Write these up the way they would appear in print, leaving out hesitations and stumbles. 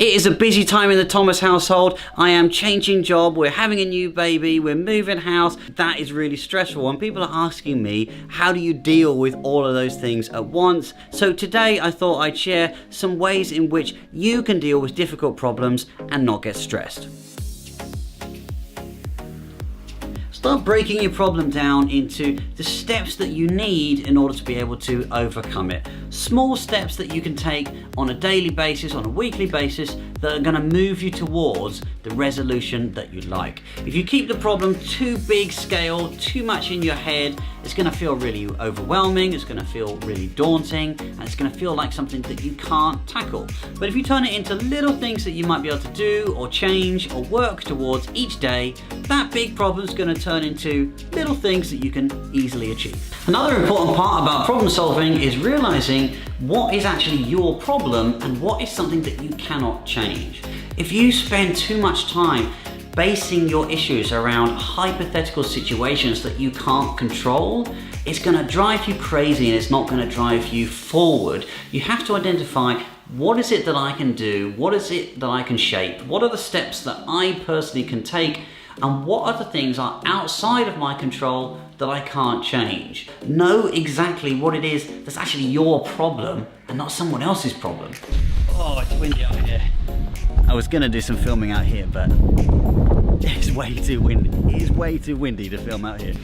It is a busy time in the Thomas household. I am changing job, we're having a new baby, we're moving house. That is really stressful and people are asking me, how do you deal with all of those things at once? So today I thought I'd share some ways in which you can deal with difficult problems and not get stressed. Start breaking your problem down into the steps that you need in order to be able to overcome it. Small steps that you can take on a daily basis, on a weekly basis, that are going to move you towards the resolution that you'd like. If you keep the problem too big scale, too much in your head, it's going to feel really overwhelming, it's going to feel really daunting, and it's going to feel like something that you can't tackle. But if you turn it into little things that you might be able to do or change or work towards each day, that big problem is going to turn into little things that you can easily achieve. Another important part about problem solving is realizing what is actually your problem and what is something that you cannot change. If you spend too much time basing your issues around hypothetical situations that you can't control, it's going to drive you crazy and it's not going to drive you forward. You have to identify, what is it that I can do? What is it that I can shape? What are the steps that I personally can take? And what other things are outside of my control that I can't change? Know exactly what it is that's actually your problem and not someone else's problem. Oh, it's windy out here. I was gonna do some filming out here, but it's way too windy. It is way too windy to film out here.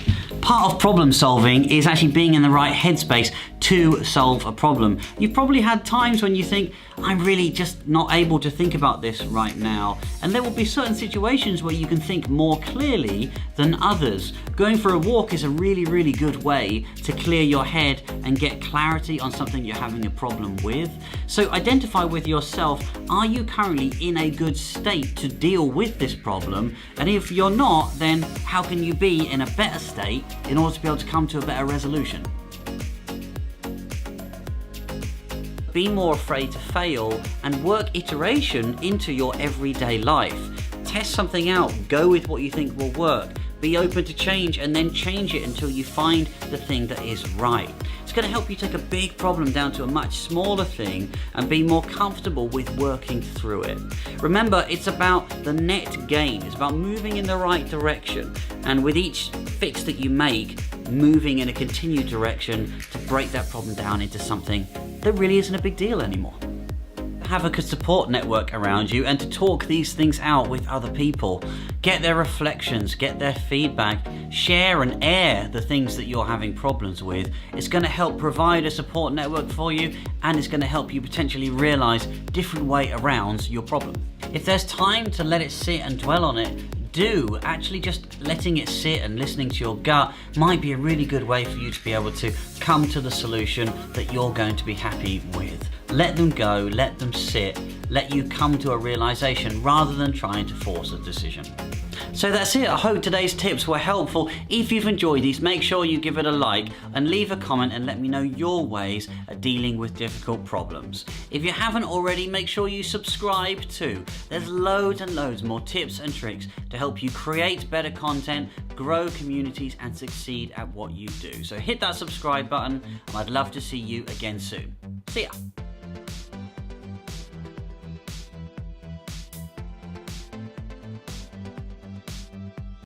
Part of problem solving is actually being in the right headspace to solve a problem. You've probably had times when you think, I'm really just not able to think about this right now. And there will be certain situations where you can think more clearly than others. Going for a walk is a really, really good way to clear your head and get clarity on something you're having a problem with. So identify with yourself, are you currently in a good state to deal with this problem? And if you're not, then how can you be in a better state in order to be able to come to a better resolution? Be more afraid to fail and work iteration into your everyday life. Test something out, go with what you think will work. Be open to change and then change it until you find the thing that is right. It's going to help you take a big problem down to a much smaller thing and be more comfortable with working through it. Remember, it's about the net gain. It's about moving in the right direction. And with each fix that you make, moving in a continued direction to break that problem down into something that really isn't a big deal anymore. Have a good support network around you and to talk these things out with other people. Get their reflections, get their feedback, share and air the things that you're having problems with. It's going to help provide a support network for you and it's going to help you potentially realize different way around your problem. If there's time to let it sit and dwell on it, do. Actually just letting it sit and listening to your gut might be a really good way for you to be able to come to the solution that you're going to be happy with. Let them go, let them sit, let you come to a realization rather than trying to force a decision. So that's it. I hope today's tips were helpful. If you've enjoyed these, make sure you give it a like and leave a comment and let me know your ways of dealing with difficult problems. If you haven't already, make sure you subscribe too. There's loads and loads more tips and tricks to help you create better content, grow communities and succeed at what you do. So hit that subscribe button and I'd love to see you again soon. See ya.